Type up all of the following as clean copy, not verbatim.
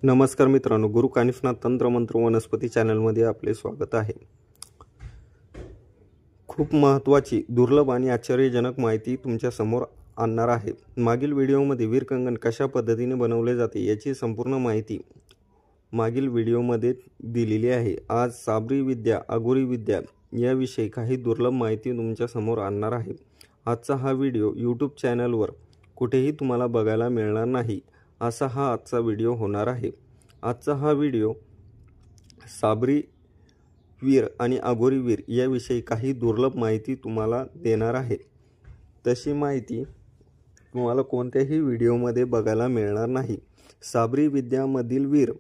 नमस्कार मित्रांनो, गुरु कानिफनाथ तंत्रमंत्र वनस्पती चॅनलमध्ये आपले स्वागत आहे. खूप महत्त्वाची, दुर्लभ आणि आश्चर्यजनक माहिती तुमच्या समोर आणणार आहे. मागील व्हिडिओमध्ये वीरकंगन कशा पद्धतीने बनवले जाते याची संपूर्ण माहिती मागील व्हिडिओमध्ये दिलेली आहे. आज साबरी विद्या, अघोरी विद्या याविषयी काही दुर्लभ माहिती तुमच्या समोर आणणार आहे. आजचा हा व्हिडिओ यूट्यूब चॅनलवर कुठेही तुम्हाला बघायला मिळणार नाही, असा हा आजचा व्हिडिओ होणार आहे. आजचा हा व्हिडिओ साबरी वीर आणि अघोरी वीर याविषयी काही दुर्लभ माहिती तुम्हाला देणार आहे. तशी माहिती तुम्हाला कोणत्याही व्हिडिओमध्ये बघायला मिळणार नाही. साबरी विद्यामधील वीर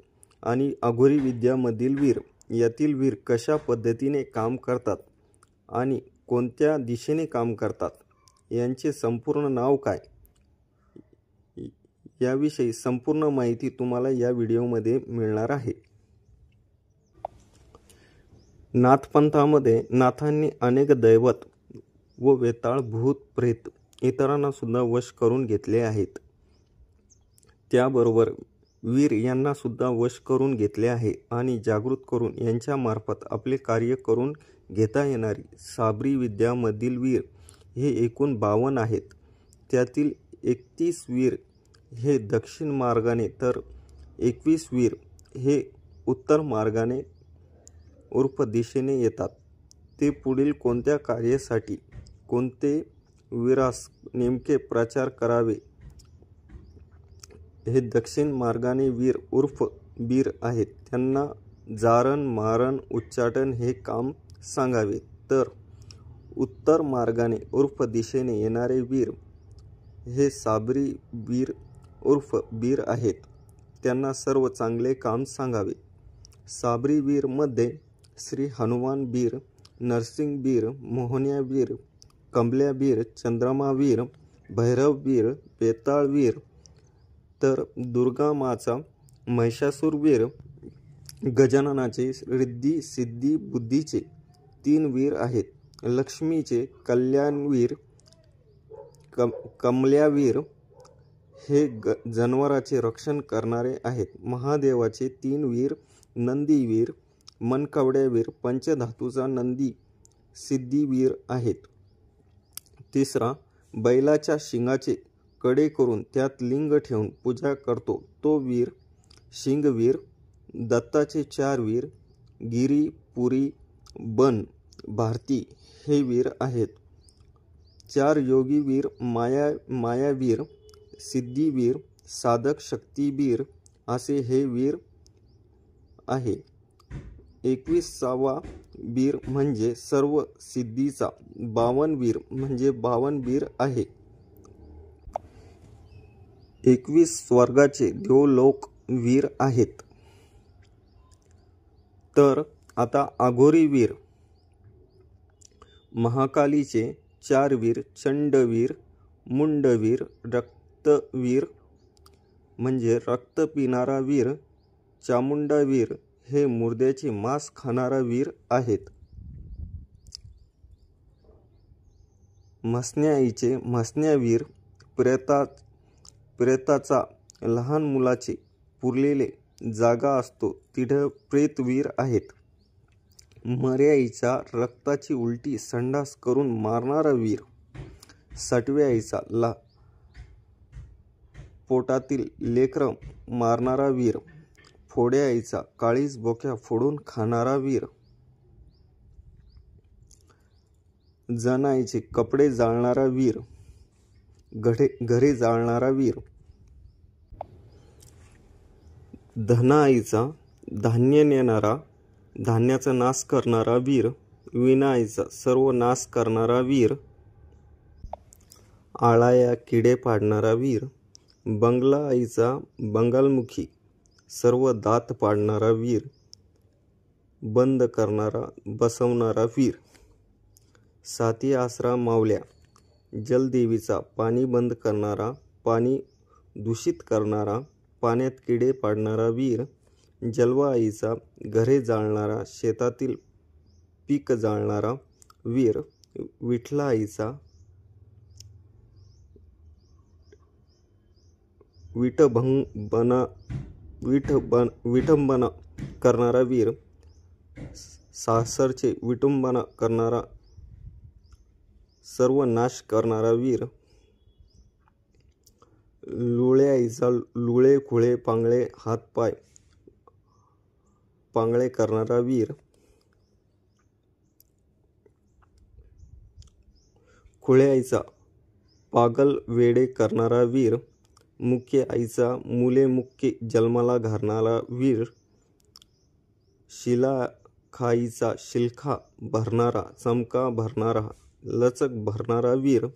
आणि अघोरी विद्यामधील वीर यातील वीर कशा पद्धतीने काम करतात आणि कोणत्या दिशेने काम करतात, यांचे संपूर्ण नाव काय, याविषयी संपूर्ण माहिती तुम्हाला या व्हिडिओमध्ये मिळणार आहे. नाथपंथामध्ये नाथांनी अनेक दैवत व वेताळ भूत प्रेत इतरांना सुद्धा वश करून घेतले आहेत. त्याबरोबर वीर यांना सुद्धा वश करून घेतले आहे आणि जागृत करून यांच्यामार्फत आपले कार्य करून घेता येणारी साबरी विद्यामधील वीर हे एकूण 52 आहेत. त्यातील 31 वीर हे दक्षिण मार्गाने तर 21 वीर हे उत्तर मार्गाने उर्फ दिशेने येतात. ते पुढील कोणत्या कार्यासाठी कोणते वीरास नेमके प्रचार करावे हे दक्षिण मार्गाने वीर उर्फ बीर आहेत. त्यांना जारण मारण उच्चाटन हे काम सांगावे. तर उत्तर मार्गाने उर्फ दिशेने येणारे वीर हे साबरी वीर उर्फ बीर आहेत. त्यांना सर्व चांगले काम सांगावे. साबरी वीर मध्ये श्री हनुमान बीर, नरसिंग बीर, मोहनिया बीर, कमल्या बीर, चंद्रमा वीर, भैरव वीर, बेताळ वीर, तर दुर्गा माचा, महिषासुर वीर, गजाननाचे रिद्धी सिद्धी बुद्धीचे 3 वीर आहेत. लक्ष्मीचे कल्याणवीर, कमल्यावीर हे जनावरांचे रक्षण करणारे आहेत. महादेवाचे 3 वीर, नंदीवीर, मनकवड्यावीर, पंचधातूचा नंदी सिद्धिवीर आहेत. तिसरा बैलाच्या शिंगाचे कडे करून त्यात लिंग ठेवून पूजा करतो तो वीर शिंगवीर. दत्ताचे 4 वीर, गिरी, पुरी, बन, भारती हे वीर आहेत. 4 योगी वीर, मायावीर, सिद्धिवीर, साधक शक्तीवीर असे हे वीर आहे. 21वा वीर म्हणजे सर्व सिद्धीचा. 52 वीर म्हणजे 52 वीर आहे. 21 स्वर्गाचे देवलोक वीर आहेत. तर आता अघोरी वीर. महाकालीचे 4 वीर, चंडवीर, मुंडवीर, रक्तवीर म्हणजे रक्त पिणारा वीर, चामुंडावीर हे मुर्द्याचे मांस खाणारा वीर आहेत. म्हसण्याईचे म्हसण्यावीर, प्रेताचा लहान मुलाचे पुरलेले जागा असतो तिथे प्रेतवीर आहेत. मर्याईचा रक्ताची उलटी संडास करून मारणारा वीर, 6व्या आईचा पोटातील लेकरं मारणारा वीर, फोड्या आईचा काळीज बोक्या फोडून खाणारा वीर, जनाईचे कपडे जाळणारा वीर, घरे जाळणारा वीर, धनाईचा धान्य नेणारा, धान्याचा नाश करणारा वीर, विनाईचा सर्व नाश करणारा वीर, आळाया किडे पाडणारा वीर, बंगला आईचा बंगालमुखी सर्व दात पाडणारा वीर, बंद करणारा बसवणारा वीर, 7 आसरा मावल्या, जलदेवीचा पाणी बंद करणारा, पाणी दूषित करणारा, पाण्यात किडे पाडणारा वीर, जलवा आईचा घरे जाळणारा, शेतातील पीक जाळणारा वीर, विठला आईचा विटभंग विटंबना करणारा वीर, सासरचे विटंबना करणारा, सर्व नाश करणारा वीर, लुळ्याईचा लुळे खुळे पांगळे हातपाय पांगळे करणारा वीर, खुळ्याईचा पागल वेडे करणारा वीर, मुके आईचा मुले मुक्के जन्माला घालणारा वीर, शिलाखाईचा शिलखा भरणारा चमका भरणारा लचक भरणारा वीर,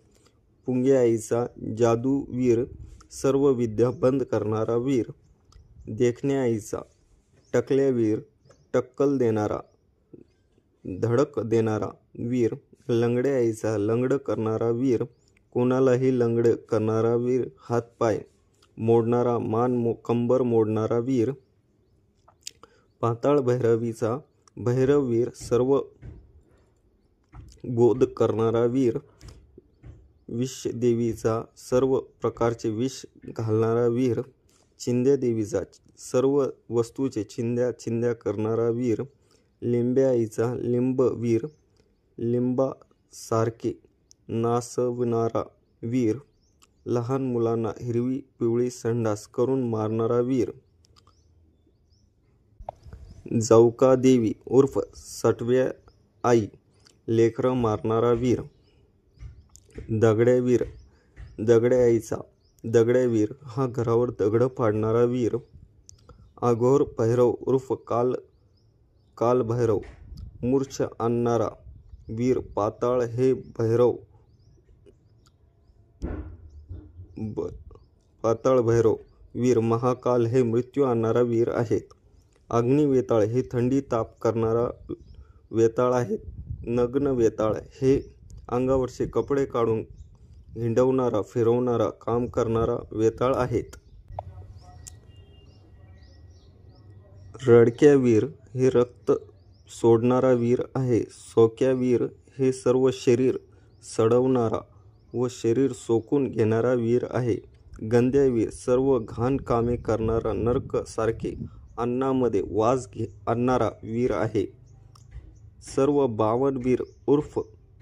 पुंग्या आईचा जादूवीर सर्व विद्या बंद करणारा वीर, देखण्या आईचा टकल्या वीर टक्कल देणारा धडक देणारा वीर, लंगड्या आईचा लंगड करणारा वीर, कोणालाही लंगड करणारा वीर, हातपाय मोडणारा कंबर मोडणारा वीर, पाताळ भैरवीचा भैरववीर सर्व बोध करणारा वीर, विषदेवीचा सर्व प्रकारचे विष घालणारा वीर, चिंध्या देवीचा सर्व वस्तूचे चिंध्या चिंध्या करणारा वीर, लिंब्या आईचा लिंबवीर लिंबासारखे नासवणारा वीर, लहान मुलांना हिरवी पिवळी संडास करून मारणारा वीर, जौका देवी उर्फ सटव्या आई लेकरं मारणारा वीर, दगड्यावीर दगड्या आईचा दगड्यावीर हा घरावर दगड पाडणारा वीर, अघोर भैरव उर्फ काल भैरव मूर्छ आणणारा वीर, पाताळ हे भैरव पाताळ भैरव वीर महाकाल हे मृत्यू आणणारा वीर आहेत. अग्निवेताळ हे थंडी ताप करणारा वेताळ आहेत. नग्न वेताळ हे अंगावरचे कपडे काढून हिंडवणारा फिरवणारा काम करणारा वेताळ आहेत. रडक्या वीर हे रक्त सोडणारा वीर आहे. सोक्या वीर हे सर्व शरीर सडवणारा व शरीर सोकून घेणारा वीर आहे. गंद्या वीर सर्व घाण कामे करणारा नरक सारखे अन्नामध्ये वास आणणारा वीर आहे. सर्व बावन वीर उर्फ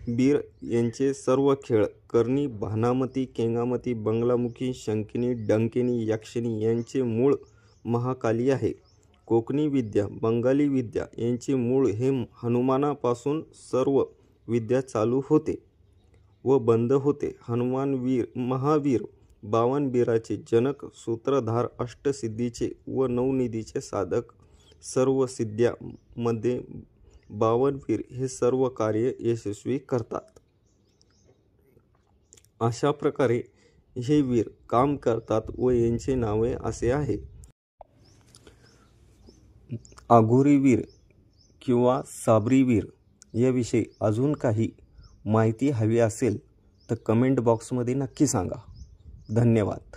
बीर यांचे सर्व खेळ करणी भानामती केंगामती बंगलामुखी शंकिनी डंकिनी यक्षिणी यांचे मूळ महाकाली आहे. कोकणी विद्या बंगाली विद्या यांचे मूळ हे हनुमानापासून सर्व विद्या चालू होते व बंद होते. हनुमान वीर महावीर 52 वीराचे जनक सूत्रधार अष्टसिद्धीचे व नवनिधीचे साधक सर्व सिद्ध्यांमध्ये 52 वीर हे सर्व कार्य यशस्वी करतात. अशा प्रकारे हे वीर काम करतात व यांचे नावे असे आहे. अघोरी वीर किंवा साबरी वीर याविषयी अजून काही माहिती हवी असेल तर कमेंट बॉक्समध्ये नक्की सांगा. धन्यवाद.